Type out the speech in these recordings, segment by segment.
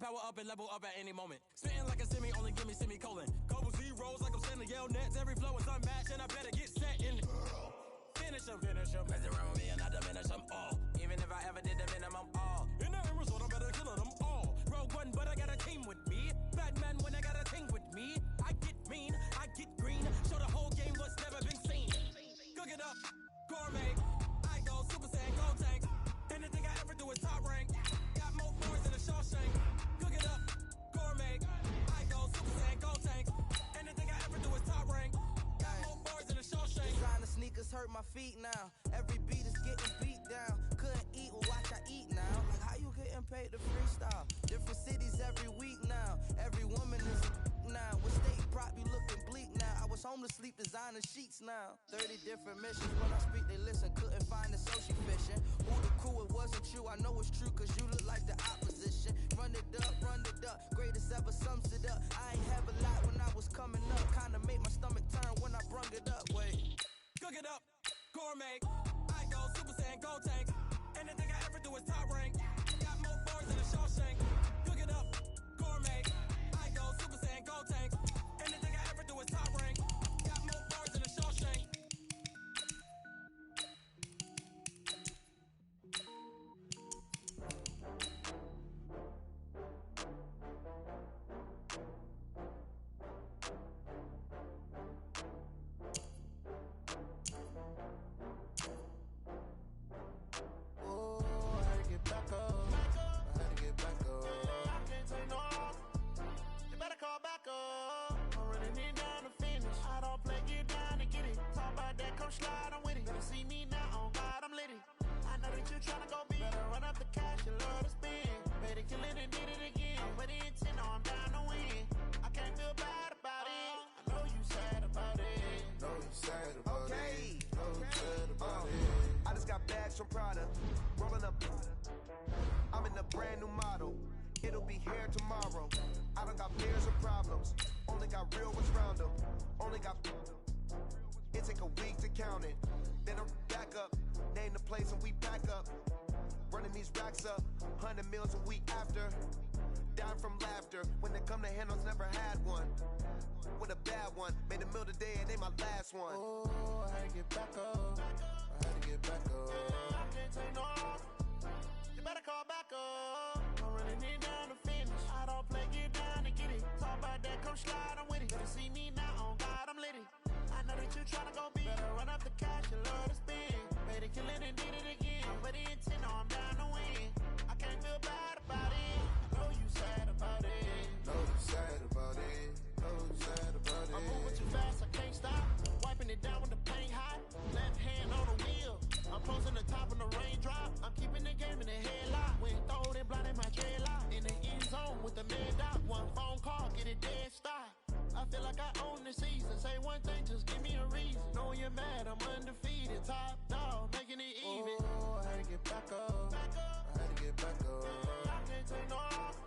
power up and level up at any moment. Spitting like a semi, only give me semicolon. Couple zeros like I'm sending yell nets. Every flow is unmatched and I better get set in. Finish them. Mess around with me and I diminish them all. Even if I ever did the minimum all. In the end result, I'm better killing them all. Rogue one, but I got a team with me. Batman when I got a team with me. I get mean, I get green. Show the whole game what's never been seen. Cook it up, gourmet. I go Super Saiyan, Gold Tank. Anything I ever do is top rank. Got more bars than a Shawshank. Cook it up, gourmet. I go Super Saiyan, Gold Tank. Anything I ever do is top rank. Got more bars than a Shawshank. Designer sneakers hurt my feet now. Every beat is getting beat down. Couldn't eat, well watch I eat now. Like how you getting paid to freestyle? Different cities every week now. Every woman is now. With state prop you looking bleak now. I was home to sleep designer sheets now. 30 different missions. When I speak they listen. Couldn't find the social fishing. Who the crew, it wasn't you. I know it's true cause you look like the opposition. Run it up. Greatest ever sums it up. I ain't have a lot when I was coming up. Kinda made my stomach turn when I brung it up. Wait. Cook it up, gourmet. I go Super Saiyan, Gold Tank. Anything I ever do is top rank. Got more bars than a Shawshank. Cook it up, gourmet. I go Super Saiyan, Gold Tank. Anything I ever do is top rank. Got more bars than a Shawshank. Slide, I'm with it. Better see me now, on God, I'm lit it. I know that you tryna go big. Better run up the cash, you love to spend. Better kill it and did it again. I'm with the intent, I'm down to win. I can't feel bad about it. I know you sad about it. Know you sad about it. Know you sad about it. I just got bags from Prada. Rolling up. I'm in a brand new model. It'll be here tomorrow. I don't got fears or problems. Only got real ones round them. Only got. It take a week to count it. Then I'm back up. Name the place and we pack up. Running these racks up. 100 meals a week after. Down from laughter. When they come to handles, never had one. With a bad one. Made a meal today and they my last one. Oh, I had to get back up. I had to get back up. I can't take no off. You better call back up. I'm running it down to finish. I don't play, get down and get it. Talk about that, come slide, I'm with it. Better see me now, on God, I'm lit it. I know that you tryna go big. Better run up the cash, you love to spend. Better kill it and did it again. But the intent, I'm down to win. I can't feel bad about it. I know you sad about it. Know you sad about it. Know you sad about it. I'm moving too fast, I can't stop. Wiping it down with the paint hot. Left hand on the wheel. I'm closing the top when the raindrop. I'm keeping the game in the headlock. When throwed and blinded my dreadlock. In the end zone with the mid dot. One phone call, get it dead stop. I feel like I own the season. Say one thing, just give me a reason. Knowing you're mad, I'm undefeated. Top dog, making it even. Oh, I had to get back up. I had to get back up. I can't take no off.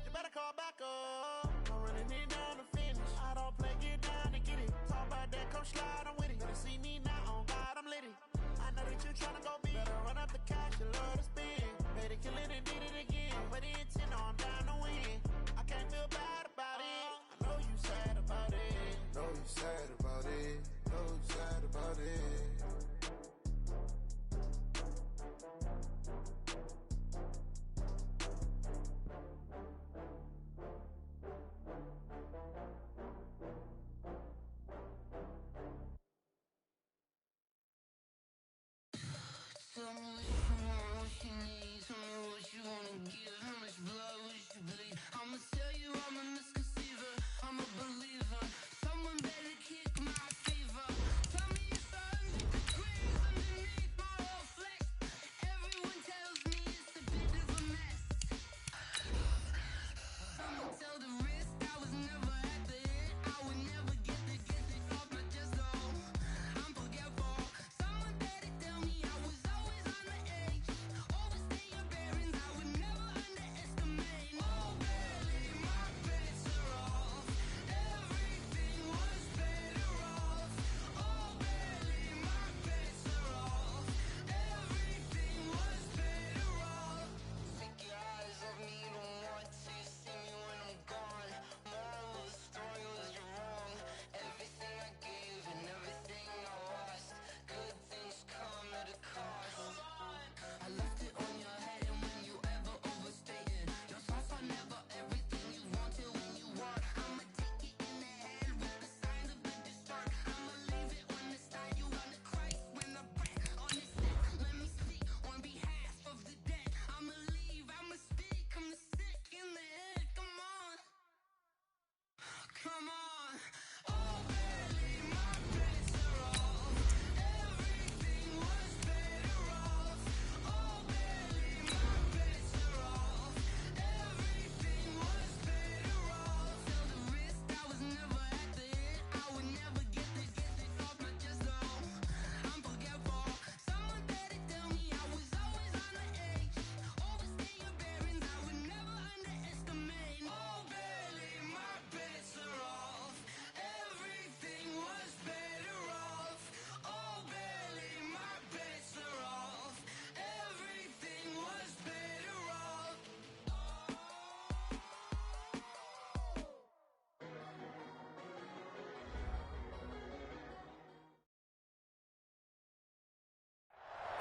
You better call back up. I'm running it down to finish. I don't play, get down and get it. Talk about that, come slide, I'm with it. Better see me now, on God, I'm lit it. I know that you tryna go big. Better run up the cash, you love to spend. Better kill it and did it again. But the intent, I'm down to win. I can't feel bad about it. I know you sad about it. Know you sad about it. Know you sad about it. Tell me what you want, what you need. Tell me what you wanna give. How much blood would you bleed? I'ma tell you I'm a misconceiver. I'm a believer. Someone better kick my fever. Tell me it's 100 degrees underneath my whole flesh. Everyone tells me it's a bit of a mess. I'ma tell the risk I was never at the end. I would never get it off my chest. Oh, I'm forgetful. Someone better tell me I was always on the edge.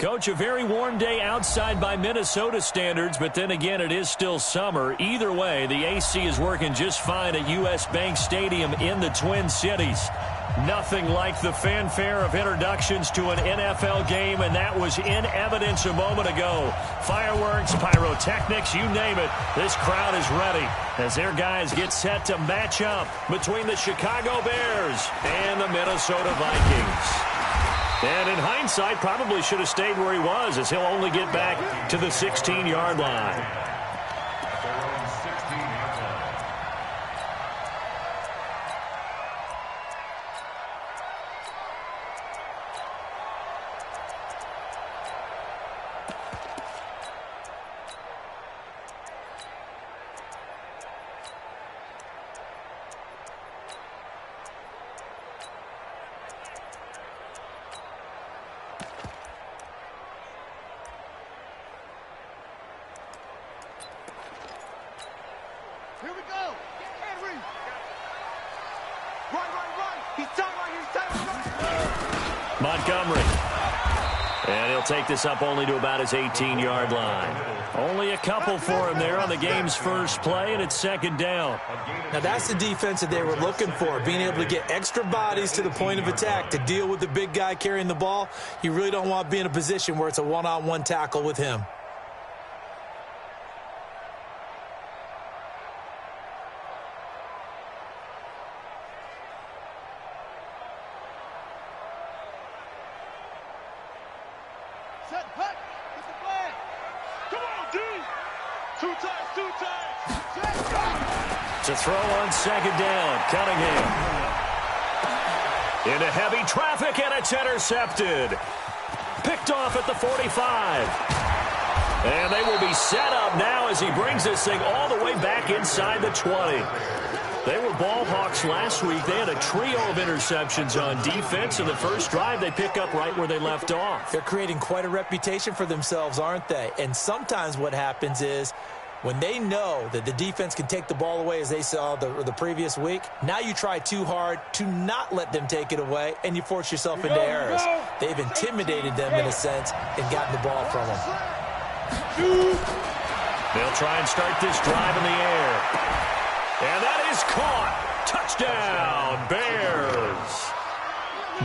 Coach, a very warm day outside by Minnesota standards, but then again, it is still summer. Either way, the AC is working just fine at U.S. Bank Stadium in the Twin Cities. Nothing like the fanfare of introductions to an NFL game, and that was in evidence a moment ago. Fireworks, pyrotechnics, you name it. This crowd is ready as their guys get set to match up between the Chicago Bears and the Minnesota Vikings. And in hindsight, probably should have stayed where he was, as he'll only get back to the 16-yard line. Here we go. Henry. Right. He's tight. Montgomery. And he'll take this up only to about his 18-yard line. Only a couple for him there on the game's first play, and it's second down. Now, that's the defense that they were looking for, being able to get extra bodies to the point of attack to deal with the big guy carrying the ball. You really don't want to be in a position where it's a one-on-one tackle with him. To throw on second down, Cunningham. Into heavy traffic, and it's intercepted. Picked off at the 45. And they will be set up now as he brings this thing all the way back inside the 20. They were ball hawks last week. They had a trio of interceptions on defense. In the first drive, they pick up right where they left off. They're creating quite a reputation for themselves, aren't they? And sometimes what happens is, when they know that the defense can take the ball away, as they saw the previous week, now you try too hard to not let them take it away, and you force yourself into errors. They've intimidated them in a sense and gotten the ball from them. They'll try and start this drive in the air. And that is caught. Touchdown, Bears.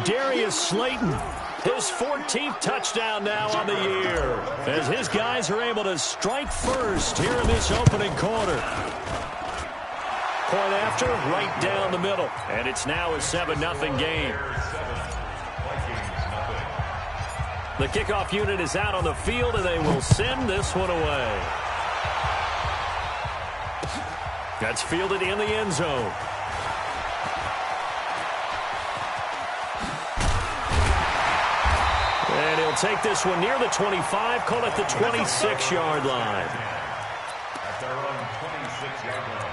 Darius Slayton, his 14th touchdown now on the year, as his guys are able to strike first here in this opening quarter. Point after, right down the middle, and it's now a 7-0 game. The kickoff unit is out on the field, and they will send this one away. That's fielded in the end zone. And he'll take this one near the 25, call it the 26-yard line. At their own 26-yard line.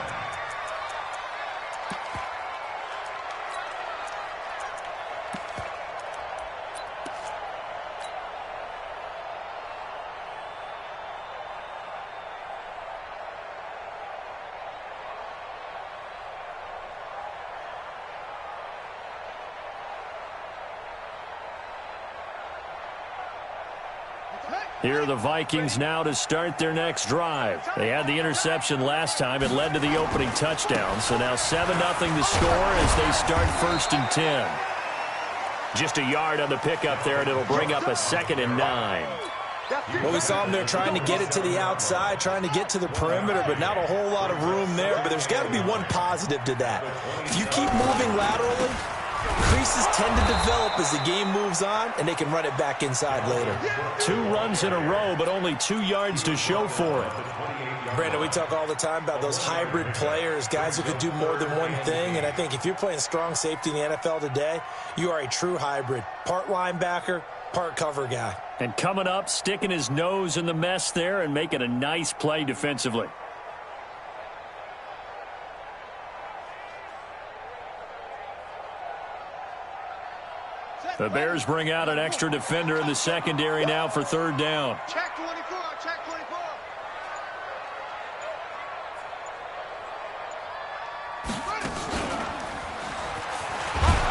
Here are the Vikings now to start their next drive. They had the interception last time. It led to the opening touchdown. So now 7-0 to score as they start 1st and 10. Just a yard on the pickup there, and it'll bring up a 2nd and 9. Well, we saw them there trying to get it to the outside, trying to get to the perimeter, but not a whole lot of room there. But there's got to be one positive to that. If you keep moving laterally, creases tend to develop as the game moves on, and they can run it back inside later. 2 runs in a row, but only 2 yards to show for it. Brandon, we talk all the time about those hybrid players, guys who could do more than one thing, and I think if you're playing strong safety in the NFL today, you are a true hybrid. Part linebacker, part cover guy. And coming up, sticking his nose in the mess there and making a nice play defensively. The Bears bring out an extra defender in the secondary now for 3rd down. Check 24.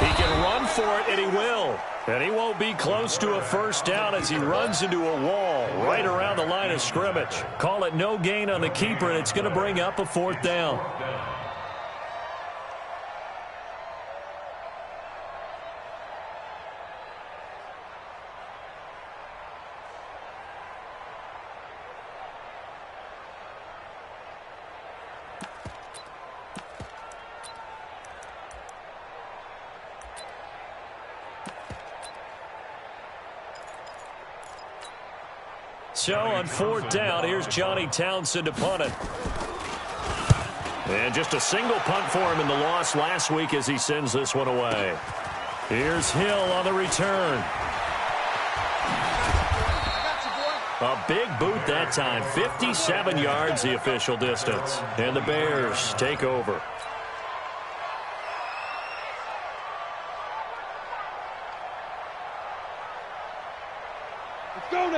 He can run for it, and he will. And he won't be close to a first down as he runs into a wall right around the line of scrimmage. Call it no gain on the keeper, and it's going to bring up a fourth down. So on fourth down, here's Johnny Townsend to punt it. And just a single punt for him in the loss last week as he sends this one away. Here's Hill on the return. A big boot that time. 57 yards the official distance. And the Bears take over.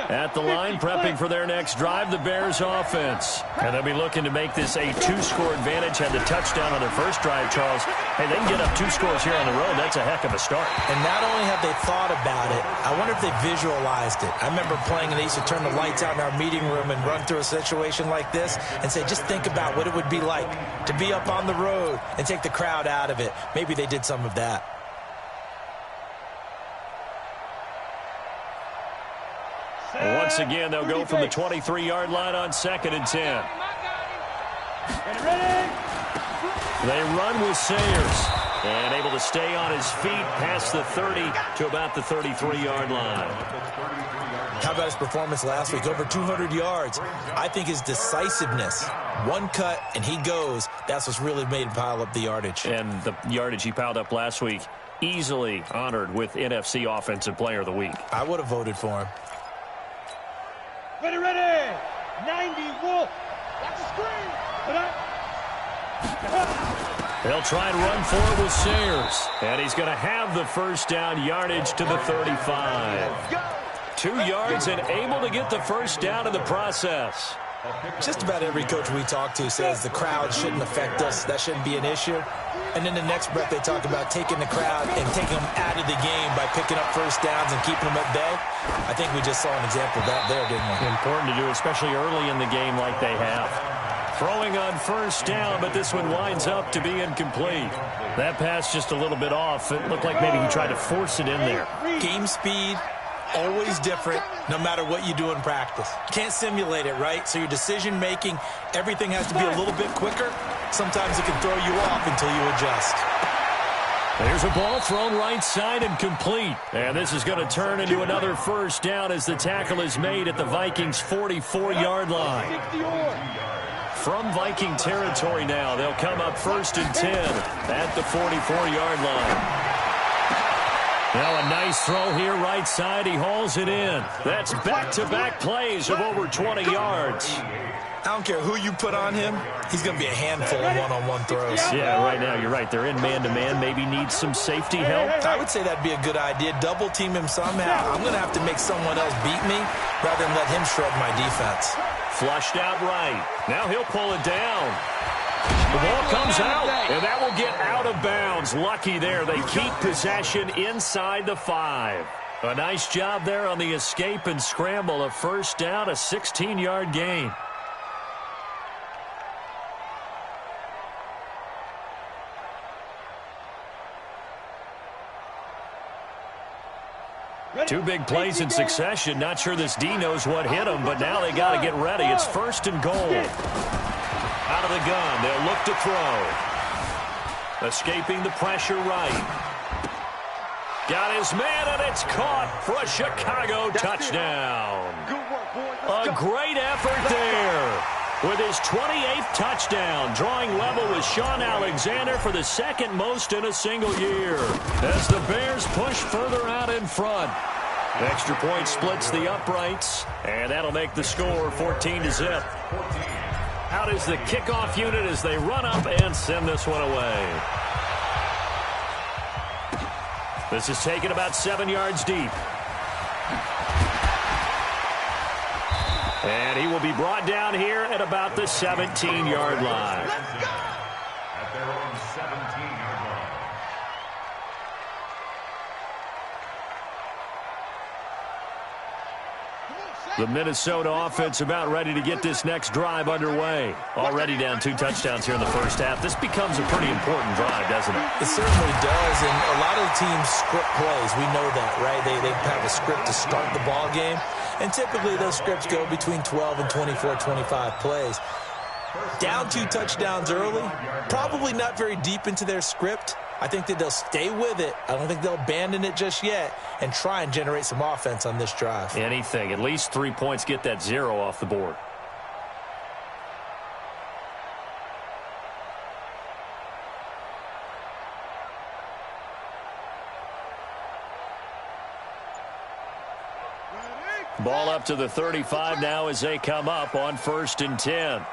At the line, prepping for their next drive, the Bears offense. And they'll be looking to make this a two-score advantage. Had the touchdown on their first drive, Charles. Hey, they can get up 2 scores here on the road. That's a heck of a start. And not only have they thought about it, I wonder if they visualized it. I remember playing, and they used to turn the lights out in our meeting room and run through a situation like this and say, just think about what it would be like to be up on the road and take the crowd out of it. Maybe they did some of that. Once again, they'll go from the 23-yard line on 2nd and 10. They run with Sayers. And able to stay on his feet past the 30 to about the 33-yard line. How about his performance last week? Over 200 yards. I think his decisiveness, one cut and he goes, that's what's really made him pile up the yardage. And the yardage he piled up last week, easily honored with NFC Offensive Player of the Week. I would have voted for him. Ready, ready! 90, Wolf! That's a screen! They'll try and run forward with Sayers. And he's going to have the first down, yardage to the 35. 2 yards and able to get the first down in the process. Just about every coach we talk to says the crowd shouldn't affect us. That shouldn't be an issue. And in the next breath, they talk about taking the crowd and taking them out of the game by picking up first downs and keeping them at bay. I think we just saw an example of that there, didn't we? Important to do, especially early in the game like they have. Throwing on first down, but this one winds up to be incomplete. That pass just a little bit off. It looked like maybe he tried to force it in there. Game speed, always different, no matter what you do in practice. Can't simulate it, right? So your decision-making, everything has to be a little bit quicker. Sometimes it can throw you off until you adjust. There's a ball thrown right side and complete. And this is going to turn into another first down as the tackle is made at the Vikings' 44-yard line. From Viking territory now, they'll come up 1st and 10 at the 44-yard line. Now a nice throw here right side. He hauls it in. That's back-to-back plays of over 20 yards. I don't care who you put on him. He's going to be a handful of one-on-one throws. Yeah, right now, you're right. They're in man-to-man. Maybe need some safety help. I would say that'd be a good idea. Double-team him somehow. I'm going to have to make someone else beat me rather than let him shred my defense. Flushed out right. Now he'll pull it down. The ball comes out, and that will get out of bounds. Lucky there. They keep possession inside the 5. A nice job there on the escape and scramble. A first down, a 16-yard gain. Two big plays in succession. Not sure this D knows what hit him, but now they got to get ready. It's 1st and goal. Out of the gun, they'll look to throw. Escaping the pressure right. Got his man, and it's caught for a Chicago touchdown. A great effort there. With his 28th touchdown, drawing level with Sean Alexander for the 2nd most in a single year. As the Bears push further out in front. Extra point splits the uprights, and that'll make the score 14-0. Out is the kickoff unit as they run up and send this one away. This is taken about 7 yards deep. And he will be brought down here at about the 17-yard line. At their own 17-yard The Minnesota offense about ready to get this next drive underway. Already down 2 touchdowns here in the first half. This becomes a pretty important drive, doesn't it? It certainly does, and a lot of the teams script plays. We know that, right? They have a script to start the ball game, and typically those scripts go between 12 and 24, 25 plays. Down 2 touchdowns early, probably not very deep into their script. I think that they'll stay with it. I don't think they'll abandon it just yet and try and generate some offense on this drive. Anything. At least 3 points, get that 0 off the board. Ball up to the 35 now as they come up on 1st and 10.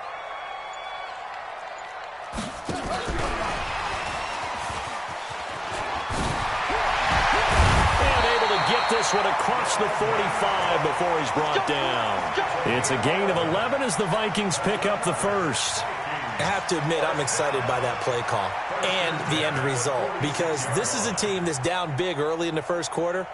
This one across the 45 before he's brought down. It's a gain of 11 as the Vikings pick up the first. I have to admit, I'm excited by that play call and the end result, because this is a team that's down big early in the first quarter,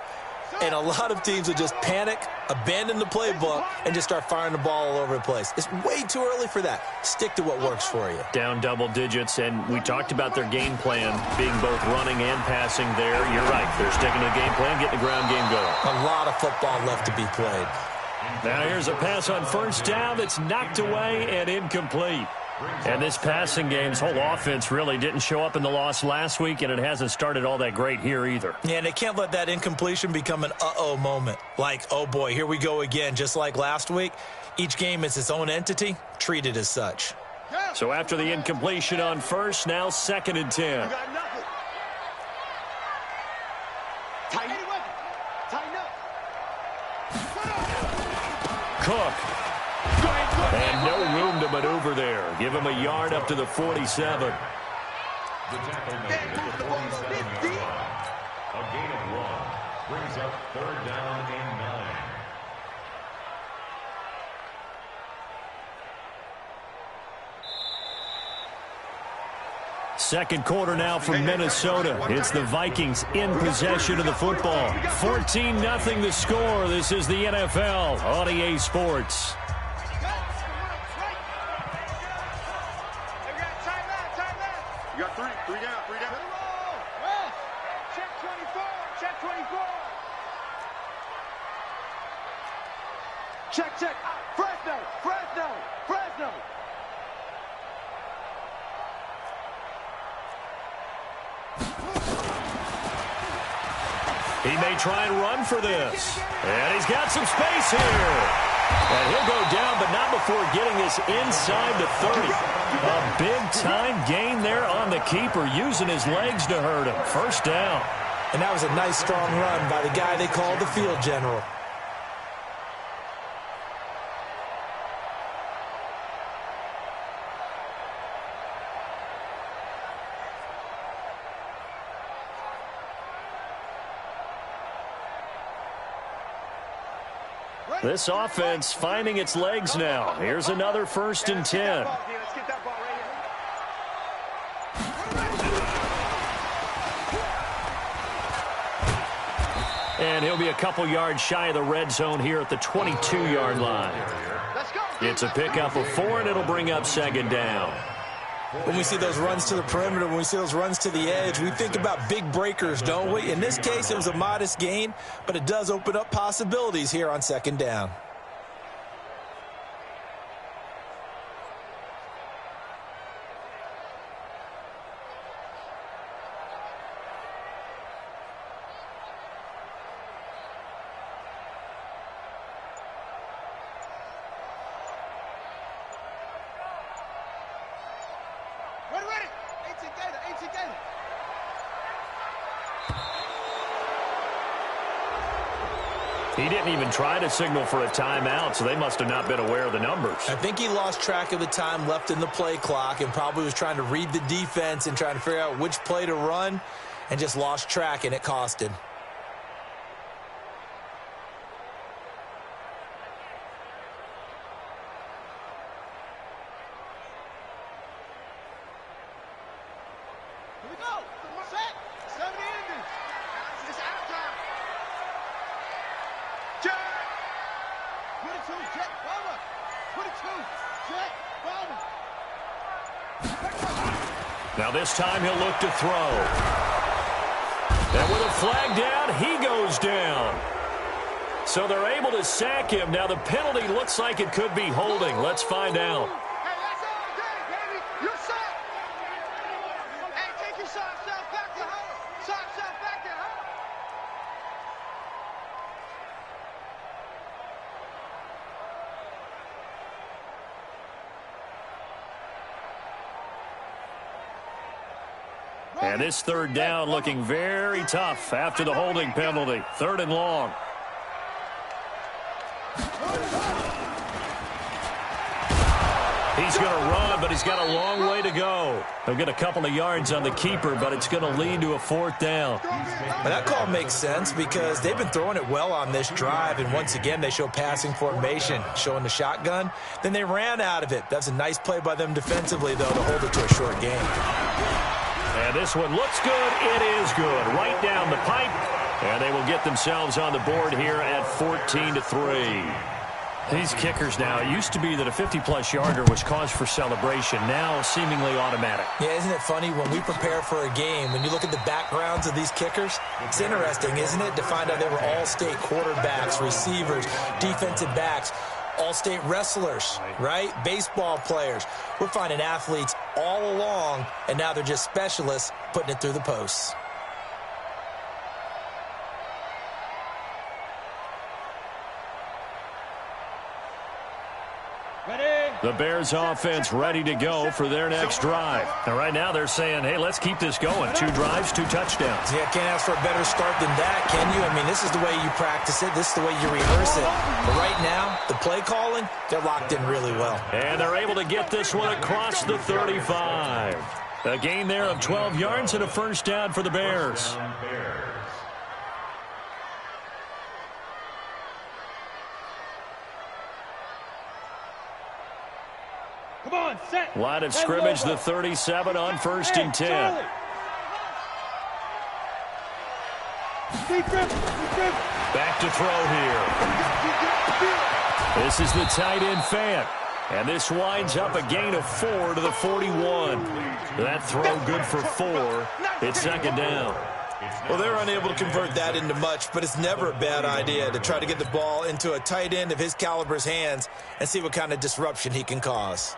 and a lot of teams will just panic, abandon the playbook, and just start firing the ball all over the place. It's way too early for that. Stick to what works for you. Down double digits, and we talked about their game plan being both running and passing there. You're right. They're sticking to the game plan, getting the ground game going. A lot of football left to be played. Now here's a pass on 1st down that's knocked away and incomplete. And this passing game's whole offense really didn't show up in the loss last week, and it hasn't started all that great here either. Yeah, and they can't let that incompletion become an uh-oh moment. Like, oh boy, here we go again, just like last week. Each game is its own entity, treated as such. So after the incompletion on 1st, now 2nd and 10. Cook. And no room to maneuver there. Give him a yard up to the 47. The tackle made at the 47-yard line. A gain of 1 brings up 3rd down and 9. Second quarter now for Minnesota. It's the Vikings in possession of the football. 14-0 the score. This is the NFL on EA Sports. You got 3 down. Check 24. Check. Fresno. He may try and run for this. And he's got some space here. And he'll go down, but not before getting this inside the 30. A big-time gain there on the keeper, using his legs to hurt him. 1st down. And that was a nice, strong run by the guy they called the field general. This offense finding its legs now. Here's another 1st and 10. And he'll be a couple yards shy of the red zone here at the 22-yard line. It's a pickup of 4, and it'll bring up 2nd down. When we see those runs to the perimeter, when we see those runs to the edge, we think about big breakers, don't we? In this case, it was a modest gain, but it does open up possibilities here on 2nd down. He didn't even try to signal for a timeout, so they must have not been aware of the numbers. I think he lost track of the time left in the play clock and probably was trying to read the defense and trying to figure out which play to run and just lost track, and it cost him. Now this time he'll look to throw. And with a flag down, he goes down. So they're able to sack him. Now the penalty looks like it could be holding. Let's find out. Hey, that's all day, baby. You're sacked. Hey, take your socks off back to huddle. Socks off back to huddle. And this third down looking very tough after the holding penalty. 3rd and long. He's going to run, but he's got a long way to go. He'll get a couple of yards on the keeper, but it's going to lead to a 4th down. Well, that call makes sense because they've been throwing it well on this drive, and once again they show passing formation, showing the shotgun. Then they ran out of it. That's a nice play by them defensively, though, to hold it to a short game. And this one looks good. It is good. Right down the pipe. And they will get themselves on the board here at 14-3. These kickers now, it used to be that a 50-plus yarder was cause for celebration. Now seemingly automatic. Yeah, isn't it funny when we prepare for a game, when you look at the backgrounds of these kickers, it's interesting, isn't it, to find out they were all-state quarterbacks, receivers, defensive backs, all-state wrestlers, right? Baseball players. We're finding athletes all along, and now they're just specialists putting it through the posts. The Bears offense ready to go for their next drive. And right now they're saying, hey, let's keep this going. 2 drives, 2 touchdowns. Yeah, can't ask for a better start than that, can you? I mean, this is the way you practice it. This is the way you rehearse it. But right now, the play calling, they're locked in really well. And they're able to get this one across the 35. A gain there of 12 yards and a 1st down for the Bears. Come on, set. Line of scrimmage, the 37 on 1st and 10. Back to throw here. This is the tight end Fant. And this winds up a gain of 4 to the 41. That throw good for 4. It's 2nd down. Well, they're unable to convert that into much, but it's never a bad idea to try to get the ball into a tight end of his caliber's hands and see what kind of disruption he can cause.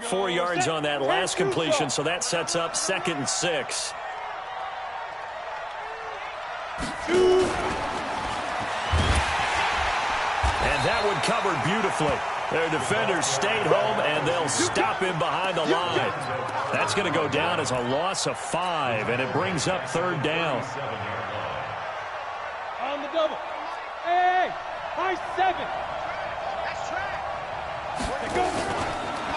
Four yards on that last completion, so that sets up 2nd and 6. And that one covered beautifully. Their defenders stayed home, and they'll stop him behind the line. That's going to go down as a loss of 5, and it brings up 3rd down. On the double. Hey, high 7. That's track. Where'd it go?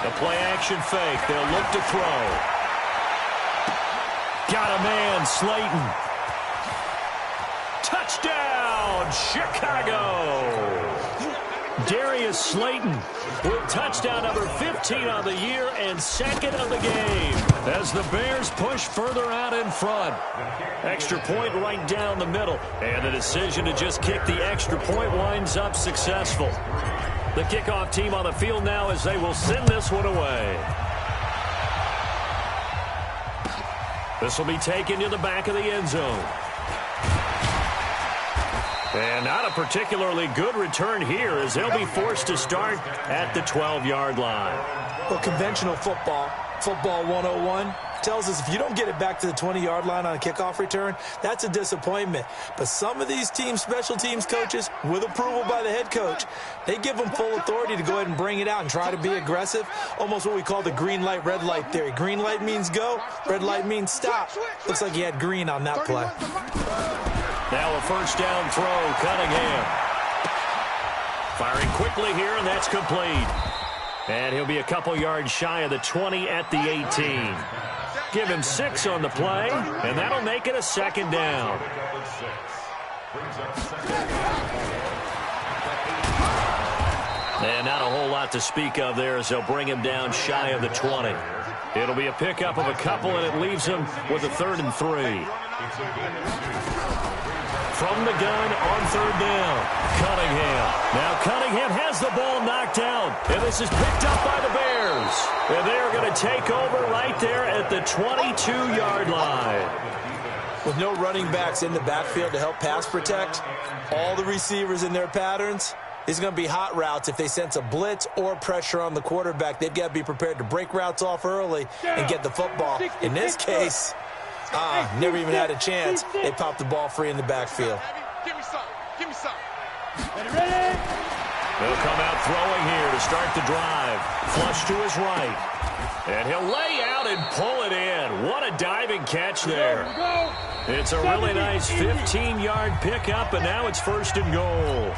The play-action fake. They'll look to throw. Got a man, Slayton. Touchdown, Chicago. Darius Slayton with touchdown number 15 on the year and 2nd of the game as the Bears push further out in front. Extra point right down the middle, and the decision to just kick the extra point winds up successful. The kickoff team on the field now as they will send this one away. This will be taken to the back of the end zone. And not a particularly good return here as they'll be forced to start at the 12-yard line. Well, conventional football 101, tells us if you don't get it back to the 20-yard line on a kickoff return, that's a disappointment. But some of these teams, special teams coaches, with approval by the head coach, they give them full authority to go ahead and bring it out and try to be aggressive, almost what we call the green light, red light theory. Green light means go, red light means stop. Looks like he had green on that play. Now a 1st down throw, Cunningham. Firing quickly here, and that's complete. And he'll be a couple yards shy of the 20 at the 18. Give him 6 on the play, and that'll make it a 2nd down. And not a whole lot to speak of there as they'll bring him down shy of the 20. It'll be a pickup of a couple, and it leaves him with a 3rd and 3. It's a gain of 2. From the gun on third down, Cunningham. Now Cunningham has the ball knocked down, and this is picked up by the Bears. And they are going to take over right there at the 22-yard line. With no running backs in the backfield to help pass protect, all the receivers in their patterns, it's going to be hot routes. If they sense a blitz or pressure on the quarterback, they've got to be prepared to break routes off early and get the football. In this case, never even had a chance. They popped the ball free in the backfield. Give me some. Give me some. Ready? He'll come out throwing here to start the drive. Flush to his right. And he'll lay out and pull it in. What a diving catch there. It's a really nice 15-yard pickup, and now it's first and goal.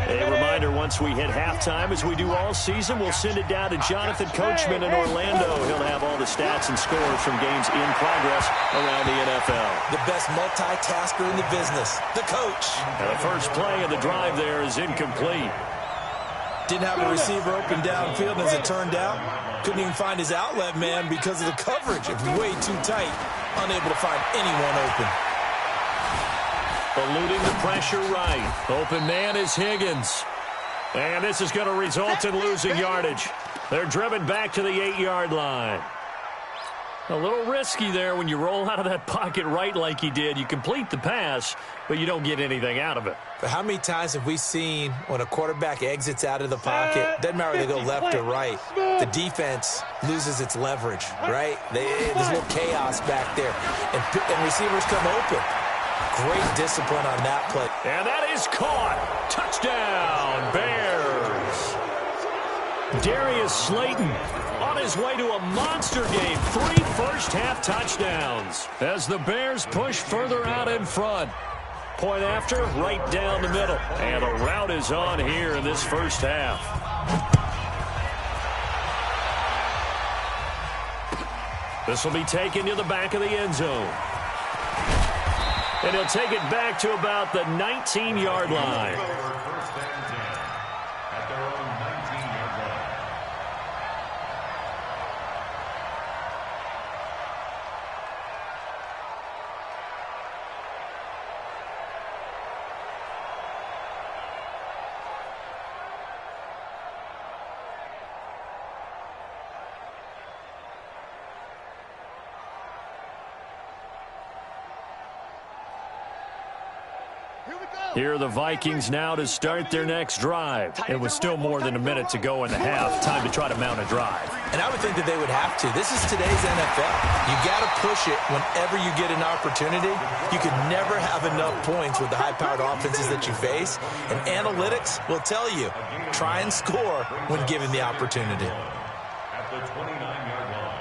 A reminder, once we hit halftime, as we do all season, we'll send it down to Jonathan Coachman in Orlando. He'll have all the stats and scores from games in progress around the NFL. The best multitasker in the business, the coach. And the first play of the drive there is incomplete. Didn't have a receiver open downfield, and as it turned out, couldn't even find his outlet man because of the coverage. It was way too tight, unable to find anyone open. Eluding the pressure right. Open man is Higgins. And this is going to result in losing yardage. They're driven back to the 8-yard line. A little risky there when you roll out of that pocket right like he did. You complete the pass, but you don't get anything out of it. But how many times have we seen when a quarterback exits out of the pocket, doesn't matter whether they go left or right, the defense loses its leverage, right? There's a little chaos back there, and receivers come open. Great discipline on that play. And that is caught. Touchdown, Bears. Darius Slayton on his way to a monster game. 3 first-half touchdowns as the Bears push further out in front. Point after, right down the middle. And a route is on here in this first half. This will be taken to the back of the end zone. And he'll take it back to about the 19-yard line. First and 10 at their own 19-yard line. Here are the Vikings now to start their next drive. It was still more than a minute to go in the half. Time to try to mount a drive. And I would think that they would have to. This is today's NFL. You got to push it whenever you get an opportunity. You can never have enough points with the high-powered offenses that you face. And analytics will tell you, try and score when given the opportunity. At the 29-yard line.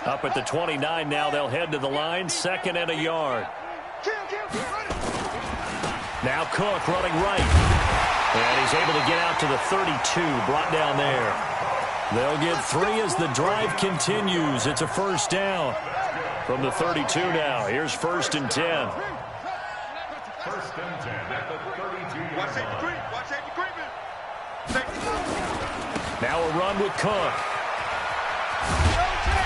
Up at the 29 now, they'll head to the line, 2nd and a yard. Now Cook running right. And he's able to get out to the 32, brought down there. They'll get 3 as the drive continues. It's a first down from the 32 now. Here's 1st and 10. 1st and 10 at the 32-yard line. Watch safety creep. Now a run with Cook.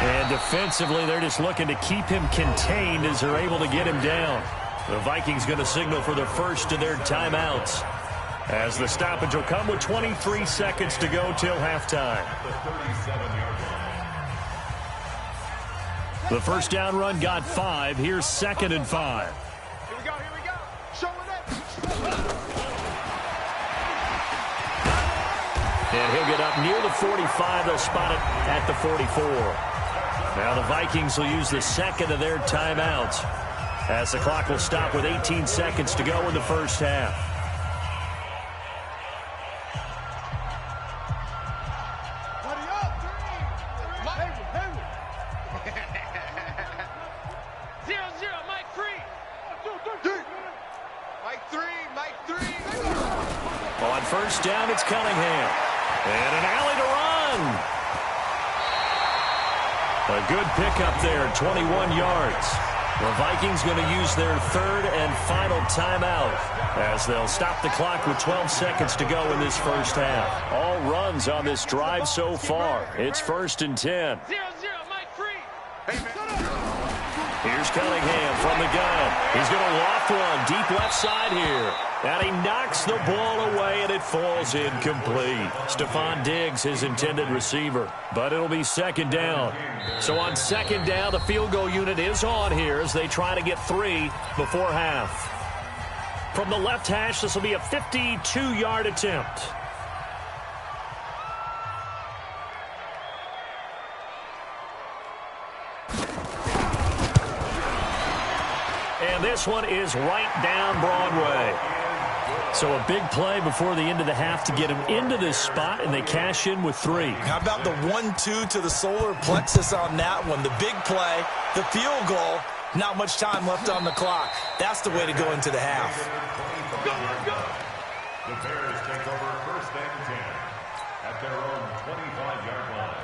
And defensively, they're just looking to keep him contained as they're able to get him down. The Vikings going to signal for the first of their timeouts, as the stoppage will come with 23 seconds to go till halftime. The first down run got 5. Here's 2nd and 5. Here we go. Show it up. And he'll get up near the 45. They'll spot it at the 44. Now the Vikings will use the second of their timeouts, as the clock will stop with 18 seconds to go in the first half. Buddy up. 0-0, Mike 3. Mike 3. On first down, it's Cunningham. And an alley to run. A good pickup there, 21 yards. The Vikings going to use their third and final timeout as they'll stop the clock with 12 seconds to go in this first half. All runs on this drive so far. It's 1st and 10. 0-0, Mike free. Here's Cunningham from the gun. He's going to loft one deep left side here. And he knocks the ball away, and it falls incomplete. Stephon Diggs, his intended receiver. But it'll be 2nd down. So on 2nd down, the field goal unit is on here as they try to get 3 before half. From the left hash, this will be a 52-yard attempt. And this one is right down Broadway. So a big play before the end of the half to get him into this spot, and they cash in with 3. How about the 1-2 to the solar plexus on that one? The big play, the field goal, not much time left on the clock. That's the way to go into the half. The Bears take over 1st and 10 at their own 25-yard line.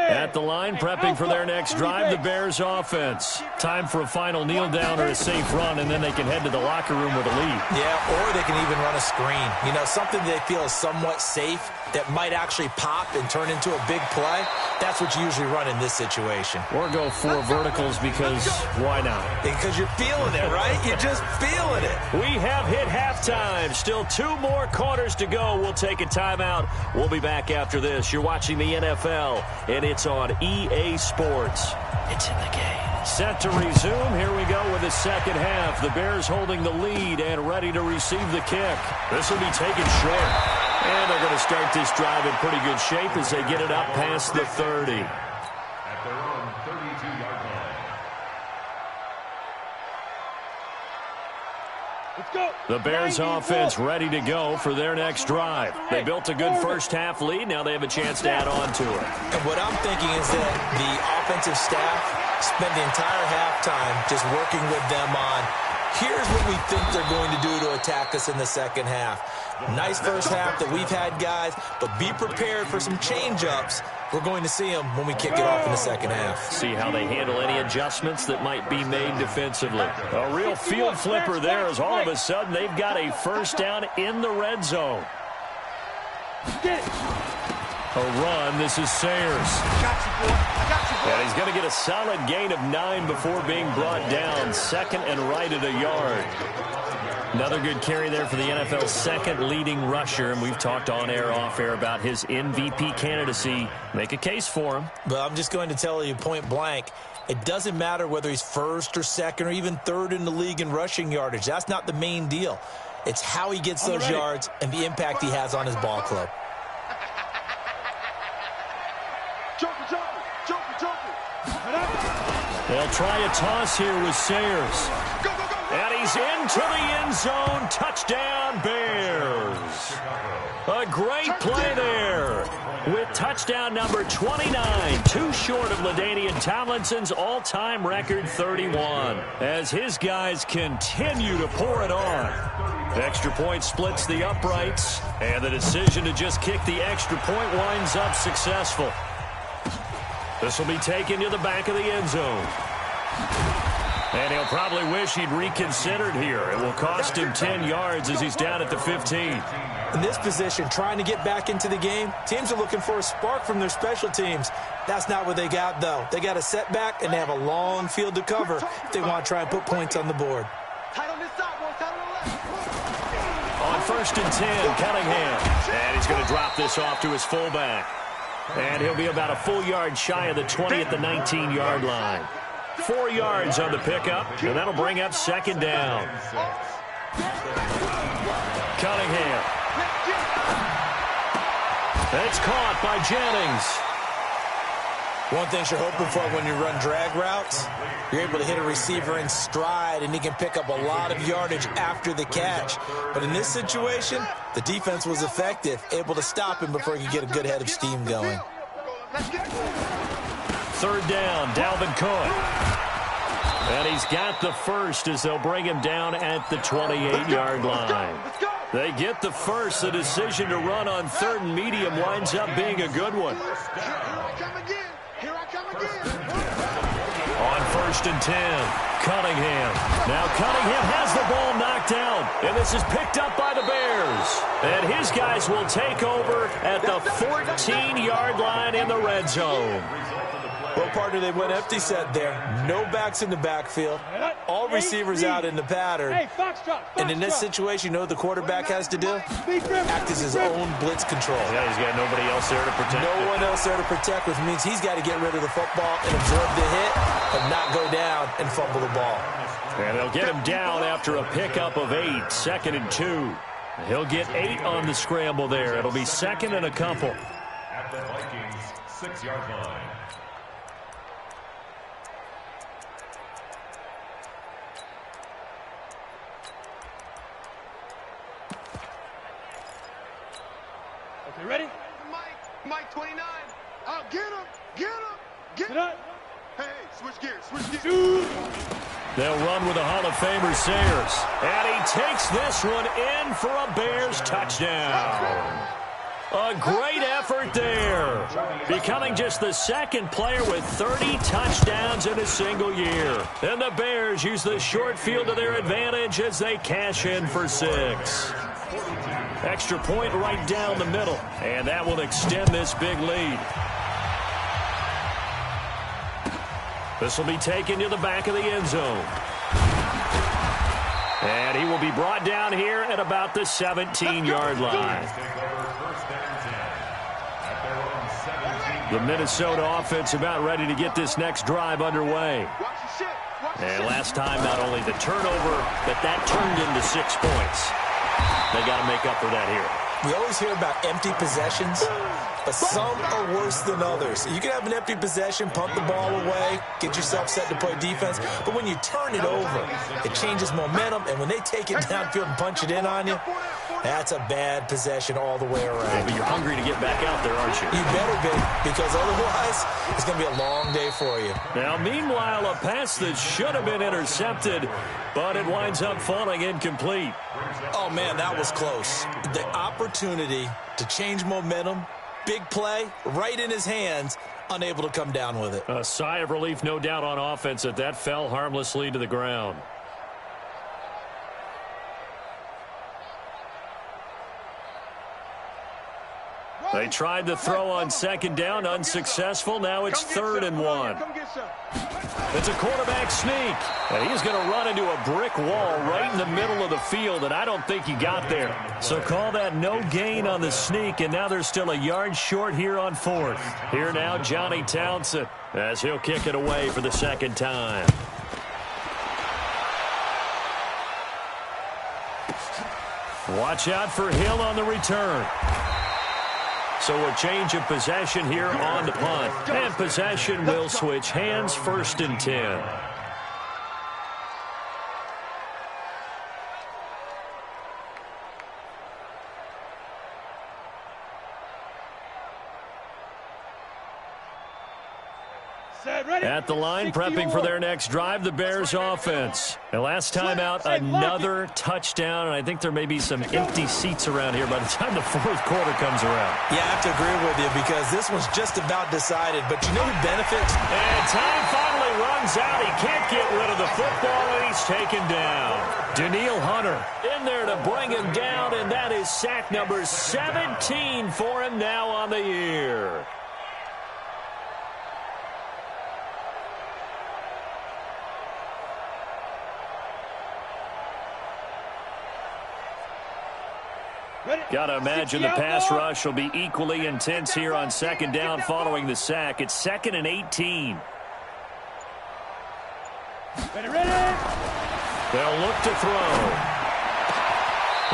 At the line, prepping for their next drive, the Bears offense. Time for a final kneel down or a safe run, and then they can head to the locker room with a lead. Yeah, or they can even run a screen. You know, something they feel is somewhat safe that might actually pop and turn into a big play. That's what you usually run in this situation. Or go 4 verticals because why not? Because you're feeling it, right? You're just feeling it. We have hit halftime. Still 2 more quarters to go. We'll take a timeout. We'll be back after this. You're watching the NFL, and it's on EA Sports. It's in the game. Set to resume. Here we go with the second half. The Bears holding the lead and ready to receive the kick. This will be taken short. And they're going to start this drive in pretty good shape as they get it up past the 30. At their own 32-yard line. Let's go. The Bears offense ready to go for their next drive. They built a good first half lead. Now they have a chance to add on to it. And what I'm thinking is that the offensive staff spent the entire halftime just working with them on, here's what we think they're going to do to attack us in the second half. Nice first half that we've had, guys, but be prepared for some change-ups. We're going to see them when we kick it off in the second half. See how they handle any adjustments that might be made defensively. A real field flipper there as all of a sudden they've got a first down in the red zone. A run. This is Sayers. And he's going to get a solid gain of 9 before being brought down. 2nd and right at a yard. Another good carry there for the NFL's 2nd leading rusher, and we've talked on air, off air about his MVP candidacy. Make a case for him. But I'm just going to tell you point blank, it doesn't matter whether he's 1st or 2nd or even 3rd in the league in rushing yardage. That's not the main deal. It's how he gets those yards and the impact he has on his ball club. They'll try a toss here with Sayers. And he's into the end zone. Touchdown, Bears. A great play there with touchdown number 29. Too short of LaDainian Tomlinson's all-time record 31. As his guys continue to pour it on. Extra point splits the uprights. And the decision to just kick the extra point winds up successful. This will be taken to the back of the end zone. And he'll probably wish he'd reconsidered here. It will cost him 10 yards as he's down at the 15. In this position, trying to get back into the game, teams are looking for a spark from their special teams. That's not what they got, though. They got a setback, and they have a long field to cover if they want to try and put points on the board. On 1st and 10, Cunningham. And he's going to drop this off to his fullback. And he'll be about a full yard shy of the 20 at the 19-yard line. 4 yards on the pickup, and that'll bring up 2nd down. Cunningham. It's caught by Jennings. One thing you're hoping for when you run drag routes, you're able to hit a receiver in stride, and he can pick up a lot of yardage after the catch. But in this situation, the defense was effective, able to stop him before he could get a good head of steam going. 3rd down, Dalvin Cook. And he's got the first as they'll bring him down at the 28-yard line. They get the first. The decision to run on 3rd and medium winds up being a good one. Here I come again. Here I come again. On 1st and 10, Cunningham. Now Cunningham has the ball knocked out, and this is picked up by the Bears. And his guys will take over at the 14-yard line in the red zone. Well, partner, they went empty set there. No backs in the backfield. All receivers out in the pattern. And in this situation, you know what the quarterback has to do? Act as his own blitz control. Yeah, he's got nobody else there to protect. No one else there to protect, which means he's got to get rid of the football and absorb the hit, but not go down and fumble the ball. And they'll get him down after a pickup of 8, 2nd and 2. He'll get 8 on the scramble there. It'll be 2nd and a couple. At the Vikings 6-yard line. Okay, ready? Mike 29. Oh, get him. Get him. Get Sit up. Hey, switch gears. Switch gears. They'll run with the Hall of Famer Sayers. And he takes this one in for a Bears touchdown. A great effort there. Becoming just the 2nd player with 30 touchdowns in a single year. And the Bears use the short field to their advantage as they cash in for 6. Extra point right down the middle. And that will extend this big lead. This will be taken to the back of the end zone. And he will be brought down here at about the 17-yard line. The Minnesota offense about ready to get this next drive underway. And last time, not only the turnover, but that turned into 6 points. They got to make up for that here. We always hear about empty possessions, but some are worse than others. You can have an empty possession, pump the ball away, get yourself set to play defense, but when you turn it over, it changes momentum, and when they take it downfield and punch it in on you, that's a bad possession all the way around. Yeah, but you're hungry to get back out there, aren't you? You better be, because otherwise it's going to be a long day for you. Now, meanwhile, a pass that should have been intercepted, but it winds up falling incomplete. Oh, man, that was close. The opportunity to change momentum, big play, right in his hands, unable to come down with it. A sigh of relief, no doubt, on offense that fell harmlessly to the ground. They tried the throw on 2nd down, unsuccessful. Now it's 3rd and 1. It's a quarterback sneak. And he's going to run into a brick wall right in the middle of the field, and I don't think he got there. So call that no gain on the sneak, and now they're still a yard short here on 4th. Here now, Johnny Townsend, as he'll kick it away for the 2nd time. Watch out for Hill on the return. So a change of possession here on the punt. And possession will switch hands, 1st and 10. At the line, prepping for their next drive, the Bears offense. And last time out, another touchdown, and I think there may be some empty seats around here by the time the 4th quarter comes around. Yeah, I have to agree with you because this one's just about decided, but you know who benefits? And time finally runs out. He can't get rid of the football, and he's taken down. Daniil Hunter in there to bring him down, and that is sack number 17 for him now on the year. Got to imagine the pass rush will be equally intense here on 2nd down following the sack. It's 2nd and 18. Ready. They'll look to throw.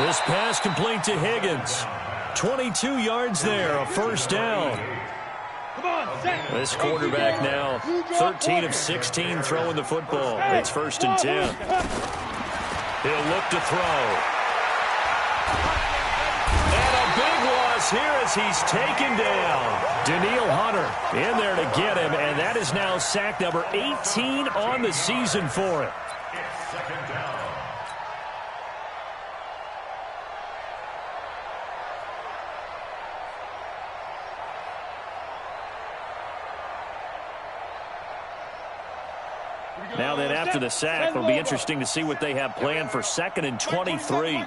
This pass complete to Higgins. 22 yards there, a 1st down. This quarterback now 13 of 16 throwing the football. It's 1st and 10. He'll look to throw. loss here as he's taken down. Daniil Hunter in there to get him, and that is now sack number 18 on the season for him. It's second down. Now then, after the sack, it'll be interesting to see what they have planned for 2nd and 23.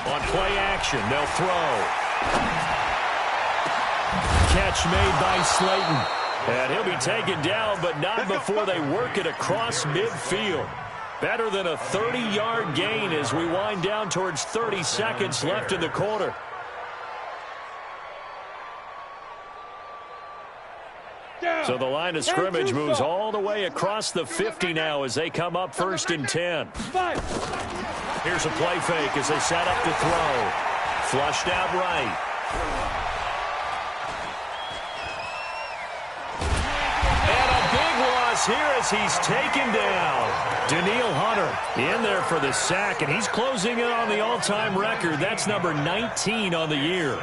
On play action, they'll throw. Catch made by Slayton. And he'll be taken down, but not before they work it across midfield. Better than a 30-yard gain as we wind down towards 30 seconds left in the quarter. So the line of scrimmage moves all the way across the 50 now as they come up 1st and 10. Here's a play fake as they set up to throw. Flushed out right. And a big loss here as he's taken down. Daniil Hunter in there for the sack, and he's closing in on the all-time record. That's number 19 on the year.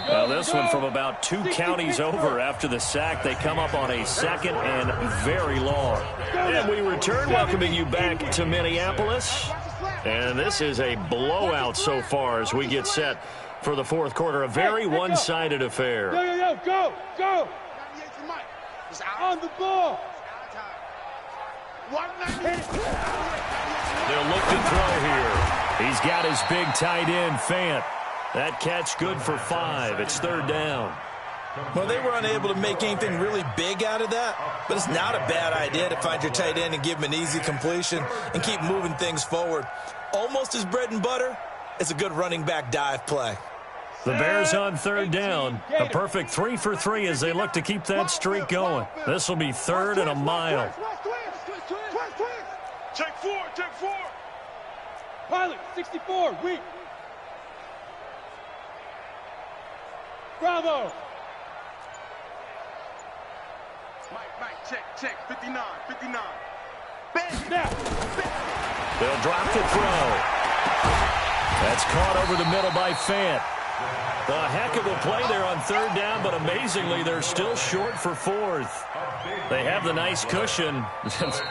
Now this one from about 2 counties over after the sack. They come up on a 2nd and very long. And we return, welcoming you back to Minneapolis. And this is a blowout so far as we get set for the 4th quarter. A very one-sided affair. Go! On the ball! They'll look to throw here. He's got his big tight end, Fant. That catch good for 5. It's 3rd down. Well, they were unable to make anything really big out of that, but it's not a bad idea to find your tight end and give him an easy completion and keep moving things forward. Almost his bread and butter. It's a good running back dive play. The Bears on 3rd down. A perfect 3 for 3 as they look to keep that streak going. This will be 3rd and a mile. Check 4. Pilot, 64, weak. Bravo. Mike, check, 59. They'll drop the throw. That's caught over the middle by Fant. A heck of a play there on 3rd down, but amazingly, they're still short for 4th. They have the nice cushion.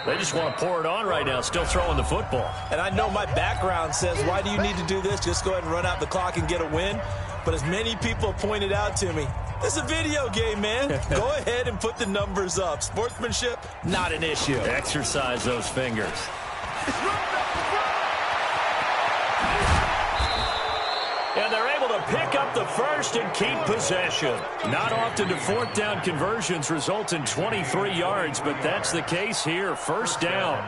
They just want to pour it on right now, still throwing the football. And I know my background says, why do you need to do this? Just go ahead and run out the clock and get a win. But as many people pointed out to me, this is a video game, man. Go ahead and put the numbers up. Sportsmanship, not an issue. Exercise those fingers. And they're able to pick up the first and keep possession. Not often do 4th down conversions result in 23 yards, but that's the case here. 1st down.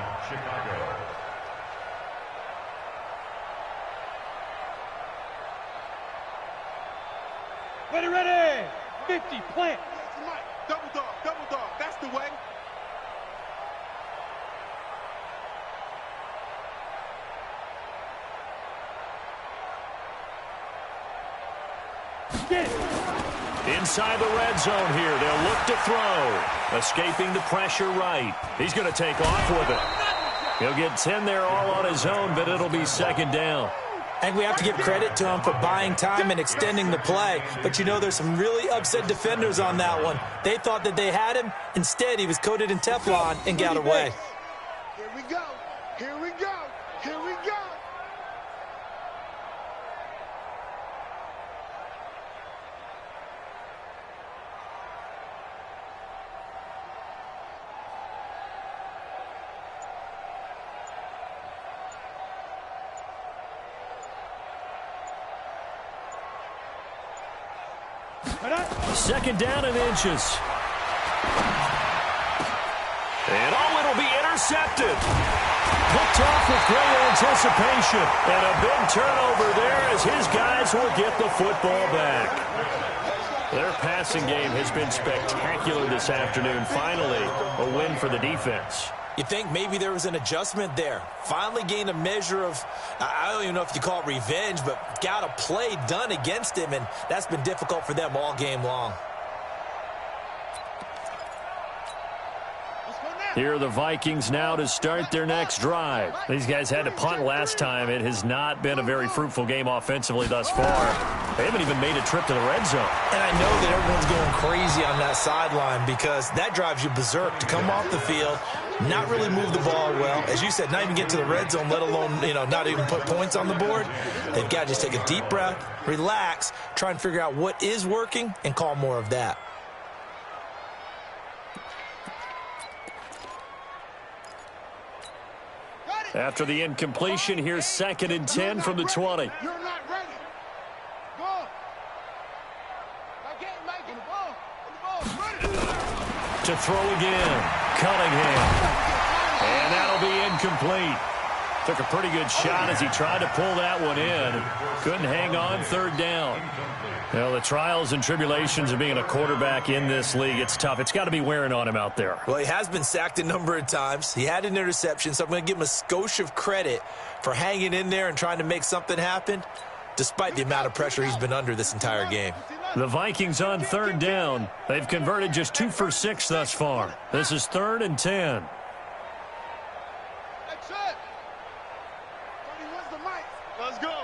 Ready. 50, plant. Double dog. That's the way. Inside the red zone here. They'll look to throw. Escaping the pressure right. He's going to take off with it. He'll get 10 there all on his own, but it'll be 2nd down. And we have to give credit to him for buying time and extending the play. But, you know, there's some really upset defenders on that one. They thought that they had him. Instead, he was coated in Teflon and got away. Here we go. Second down and inches. And it'll be intercepted. Picked off with great anticipation. And a big turnover there as his guys will get the football back. Their passing game has been spectacular this afternoon. Finally, a win for the defense. You think maybe there was an adjustment there. Finally gained a measure of, I don't even know if you call it revenge, but got a play done against him, and that's been difficult for them all game long. Here are the Vikings now to start their next drive. These guys had to punt last time. It has not been a very fruitful game offensively thus far. They haven't even made a trip to the red zone. And I know that everyone's going crazy on that sideline because that drives you berserk to come off the field, not really move the ball well. As you said, not even get to the red zone, let alone, not even put points on the board. They've got to just take a deep breath, relax, try and figure out what is working, and call more of that. After the incompletion, here's 2nd and 10 from the 20. You're not ready. Go. To throw again, Cunningham. And that'll be incomplete. Took a pretty good shot as he tried to pull that one in. Couldn't hang on, 3rd down. Well, the trials and tribulations of being a quarterback in this league, it's tough. It's got to be wearing on him out there. Well, he has been sacked a number of times. He had an interception, so I'm going to give him a skosh of credit for hanging in there and trying to make something happen, despite the amount of pressure he's been under this entire game. The Vikings on 3rd down. They've converted just 2 for 6 thus far. This is 3rd and 10. That's it. Where's the mic? Let's go.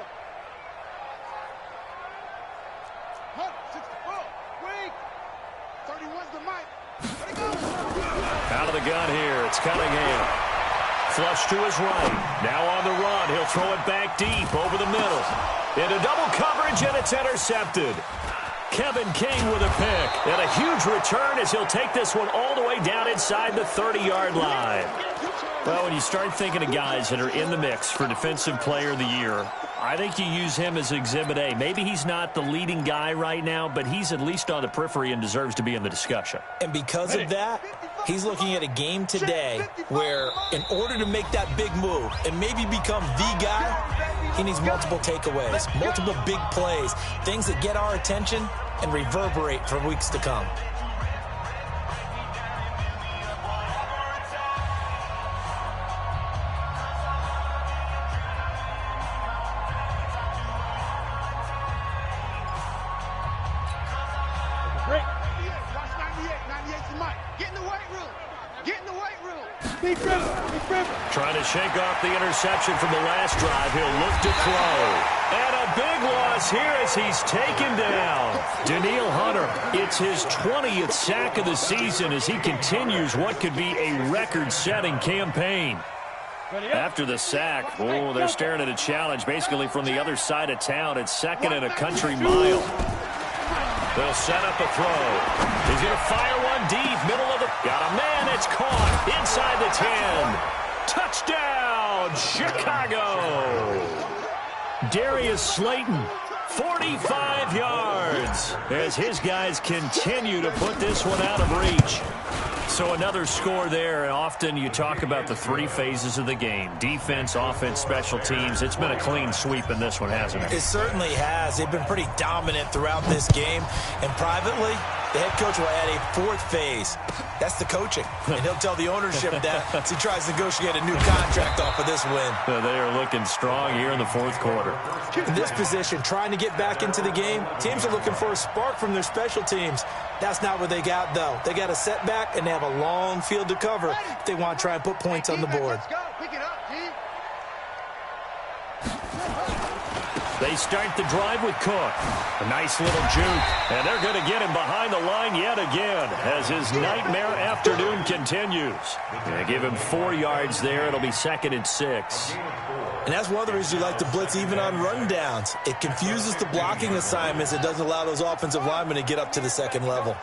Out of the gun here, it's Cunningham. Flush to his right. Now on the run, he'll throw it back deep over the middle. Into double coverage, and it's intercepted. Kevin King with a pick. And a huge return as he'll take this one all the way down inside the 30-yard line. Well, when you start thinking of guys that are in the mix for Defensive Player of the Year, I think you use him as Exhibit A. Maybe he's not the leading guy right now, but he's at least on the periphery and deserves to be in the discussion. And because of that, he's looking at a game today where in order to make that big move and maybe become the guy, he needs multiple takeaways, multiple big plays, things that get our attention and reverberate for weeks to come. Trying to shake off the interception from the last drive. He'll look to throw. And a big loss here as he's taken down. Daniil Hunter, it's his 20th sack of the season as he continues what could be a record-setting campaign. After the sack, they're staring at a challenge basically from the other side of town. It's 2nd and a country mile. They'll set up a throw. He's going to fire one deep, middle of the... Got a man, it's caught inside the 10. Touchdown, Chicago. Darius Slayton, 45 yards, as his guys continue to put this one out of reach. So another score there, and often you talk about the 3 phases of the game. Defense, offense, special teams. It's been a clean sweep in this one, hasn't it? It certainly has. They've been pretty dominant throughout this game. And privately, the head coach will add a 4th phase. That's the coaching. And he'll tell the ownership that as he tries to negotiate a new contract off of this win. They are looking strong here in the 4th quarter. In this position, trying to get back into the game, teams are looking for a spark from their special teams. That's not what they got, though. They got a setback, and they have a long field to cover if they want to try and put points on the board. They start the drive with Cook. A nice little juke. And they're going to get him behind the line yet again as his nightmare afternoon continues. They give him 4 yards there. It'll be 2nd and 6. And that's one of the reasons you like to blitz even on rundowns. It confuses the blocking assignments. It doesn't allow those offensive linemen to get up to the 2nd level.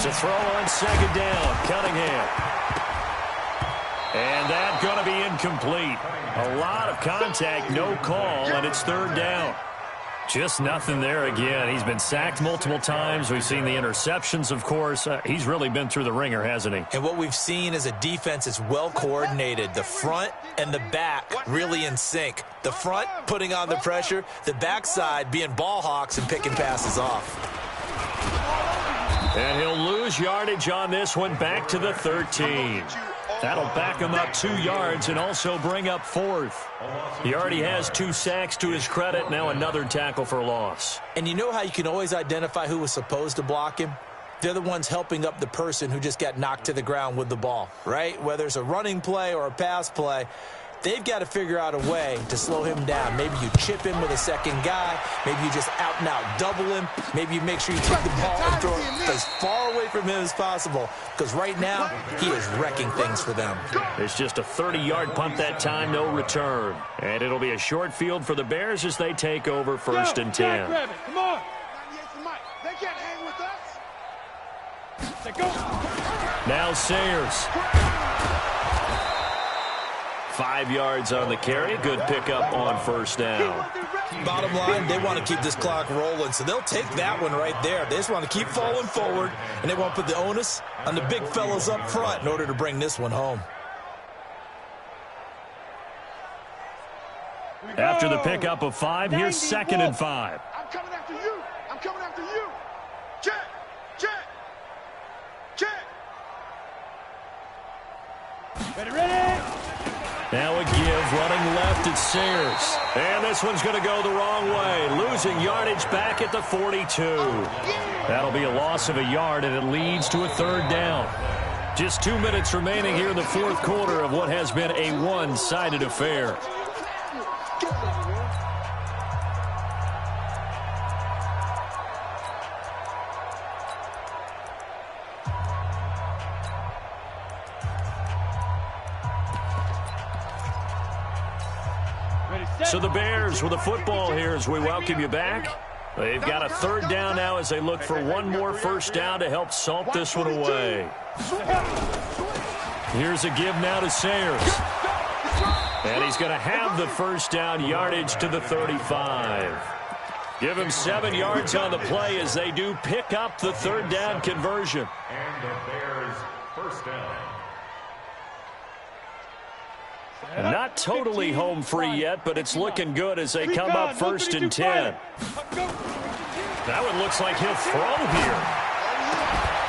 To throw on 2nd down, Cunningham. And that's going to be incomplete. A lot of contact, no call, and it's 3rd down. Just nothing there again. He's been sacked multiple times. We've seen the interceptions, of course. He's really been through the ringer, hasn't he? And what we've seen is a defense that's well coordinated. The front and the back really in sync. The front putting on the pressure, the backside being ball hawks and picking passes off. And he'll lose yardage on this one back to the 13. That'll back him up 2 yards and also bring up 4th. He already has 2 sacks to his credit. Now another tackle for loss. And you know how you can always identify who was supposed to block him? They're the ones helping up the person who just got knocked to the ground with the ball, right? Whether it's a running play or a pass play, they've got to figure out a way to slow him down. Maybe you chip him with a second guy. Maybe you just out-and-out double him. Maybe you make sure you take the ball and throw it as far away from him as possible. Because right now, he is wrecking things for them. It's just a 30-yard punt that time, no return. And it'll be a short field for the Bears as they take over 1st and 10. Come on. They can't hang with us. Go. Now Sayers. 5 yards on the carry. Good pickup on 1st down. Bottom line, they want to keep this clock rolling, so they'll take that one right there. They just want to keep falling forward, and they want to put the onus on the big fellas up front in order to bring this one home. After the pickup of 5, here's 2nd and 5. I'm coming after you. I'm coming after you. Check. Ready. Now a give, running left, it's Sayers. And this one's going to go the wrong way, losing yardage back at the 42. That'll be a loss of a yard, and it leads to a 3rd down. Just 2 minutes remaining here in the 4th quarter of what has been a one-sided affair. So the Bears with the football here as we welcome you back. They've got a 3rd down now as they look for one more 1st down to help salt this one away. Here's a give now to Sayers. And he's going to have the 1st down, yardage to the 35. Give him 7 yards on the play as they do pick up the 3rd down conversion. And the Bears 1st down. Not totally home free yet, but it's looking good as they come up 1st and 10. That one looks like he'll throw here.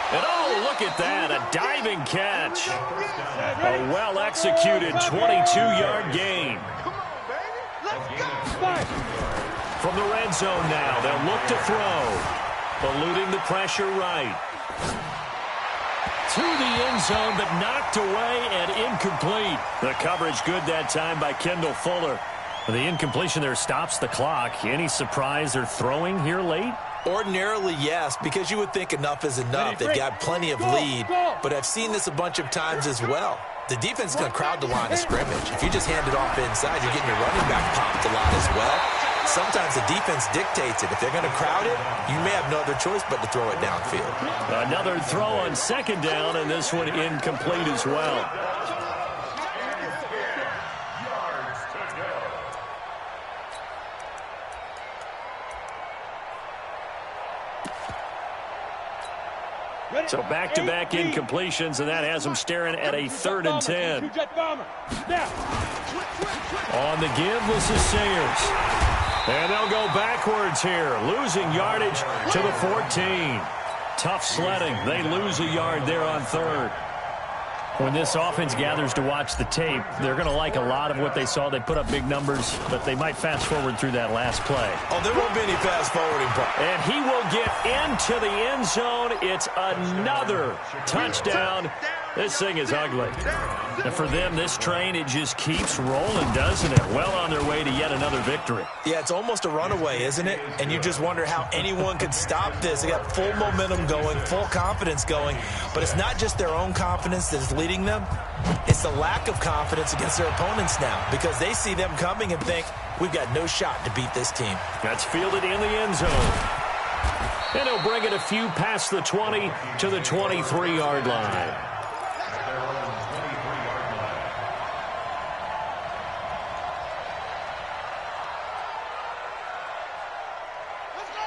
And oh, look at that, a diving catch. A well-executed 22-yard gain. From the red zone now, they'll look to throw. Eluding the pressure right. To the end zone, but knocked away and incomplete. The coverage good that time by Kendall Fuller. The incompletion there stops the clock. Any surprise they're throwing here late? Ordinarily, yes, because you would think enough is enough. They've got plenty of lead, but I've seen this a bunch of times as well. The defense is going to crowd the line of scrimmage. If you just hand it off inside, you're getting your running back popped a lot as well. Sometimes the defense dictates it. If they're going to crowd it, you may have no other choice but to throw it downfield. Another throw on 2nd down, and this one incomplete as well. So back-to-back incompletions, and that has them staring at a 3rd and 10. On the give, this is Sayers. And they'll go backwards here, losing yardage to the 14. Tough sledding. They lose a yard there on 3rd. When this offense gathers to watch the tape, they're going to like a lot of what they saw. They put up big numbers, but they might fast forward through that last play. Oh, there won't be any fast forwarding. And he will get into the end zone. It's another touchdown. This thing is ugly. And for them, this train, it just keeps rolling, doesn't it? Well on their way to yet another victory. Yeah, it's almost a runaway, isn't it? And you just wonder how anyone could stop this. They got full momentum going, full confidence going. But it's not just their own confidence that is leading them. It's the lack of confidence against their opponents now because they see them coming and think, we've got no shot to beat this team. That's fielded in the end zone. And he'll bring it a few past the 20 to the 23-yard line.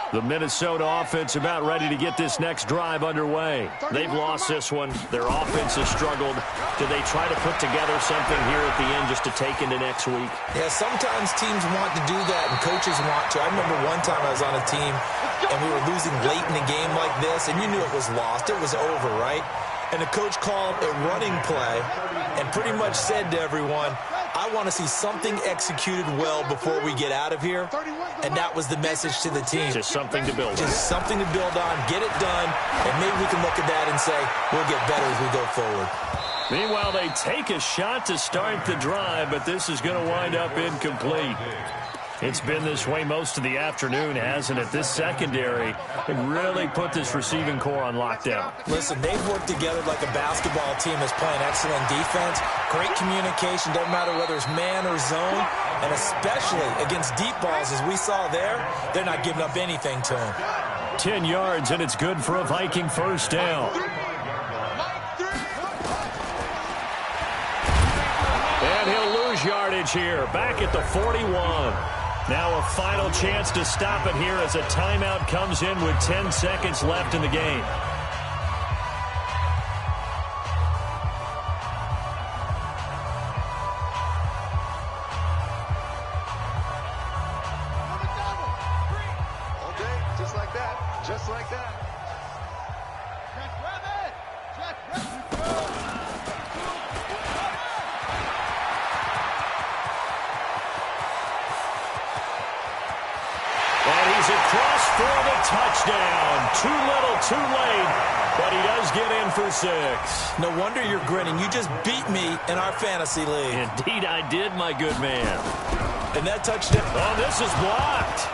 The Minnesota offense about ready to get this next drive underway. They've lost this one. Their offense has struggled. Do they try to put together something here at the end just to take into next week? Yeah, sometimes teams want to do that and coaches want to. I remember one time I was on a team and we were losing late in a game like this and you knew it was lost. It was over, right? and the coach called a running play and pretty much said to everyone, I want to see something executed well before we get out of here. And that was the message to the team. Just something to build on. Just something to build on, get it done, and maybe we can look at that and say, we'll get better as we go forward. Meanwhile, they take a shot to start the drive, but this is going to wind up incomplete. It's been this way most of the afternoon, hasn't it? This secondary really put this receiving core on lockdown. Listen, they've worked together like a basketball team that's playing excellent defense. Great communication, doesn't matter whether it's man or zone. And especially against deep balls, as we saw there, they're not giving up anything to them. 10 yards, and it's good for a Viking first down. And he'll lose yardage here, back at the 41. Now a final chance to stop it here as a timeout comes in with 10 seconds left in the game. All day, just like that, just like that. Across for the touchdown. Too little, too late, but he does get in for 6. No wonder you're grinning. You just beat me in our fantasy league. Indeed, I did, my good man. And that touchdown. Oh, this is blocked.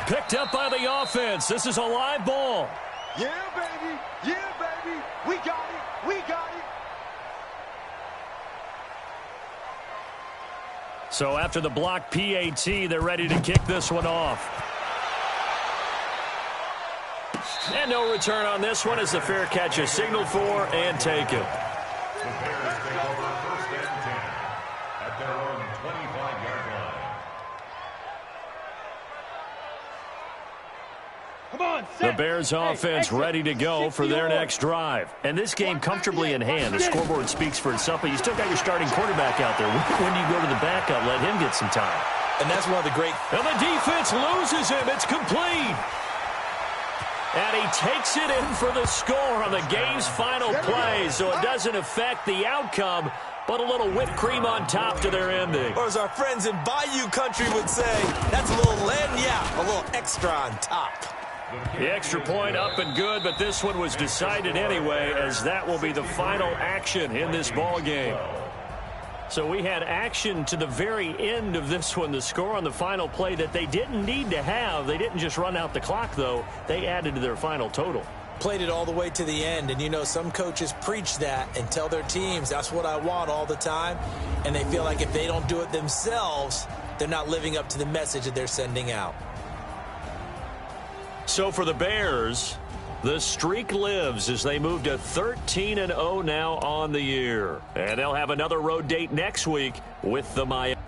Picked up by the offense. This is a live ball. Yeah, baby. Yeah, baby. We got it. We got it. So after the block PAT, they're ready to kick this one off. And no return on this one as the fair catch is signaled for and taken. The Bears take over first and 10 at their own 25-yard line. Come on, The Bears offense ready to go for their next drive. And this game comfortably in hand. The scoreboard speaks for itself, but you still got your starting quarterback out there. When you go to the backup, let him get some time. And that's one of the great... And the defense loses him. It's complete. And he takes it in for the score on the game's final play, so it doesn't affect the outcome, but a little whipped cream on top to their ending. Or as our friends in Bayou Country would say, that's a little a little extra on top. The extra point up and good, but this one was decided anyway, as that will be the final action in this ball game. So we had action to the very end of this one, the score on the final play that they didn't need to have. They didn't just run out the clock, though. They added to their final total. Played it all the way to the end, and you know some coaches preach that and tell their teams, that's what I want all the time, and they feel like if they don't do it themselves, they're not living up to the message that they're sending out. So for the Bears, the streak lives as they move to 13-0 now on the year. And they'll have another road date next week with the Miami.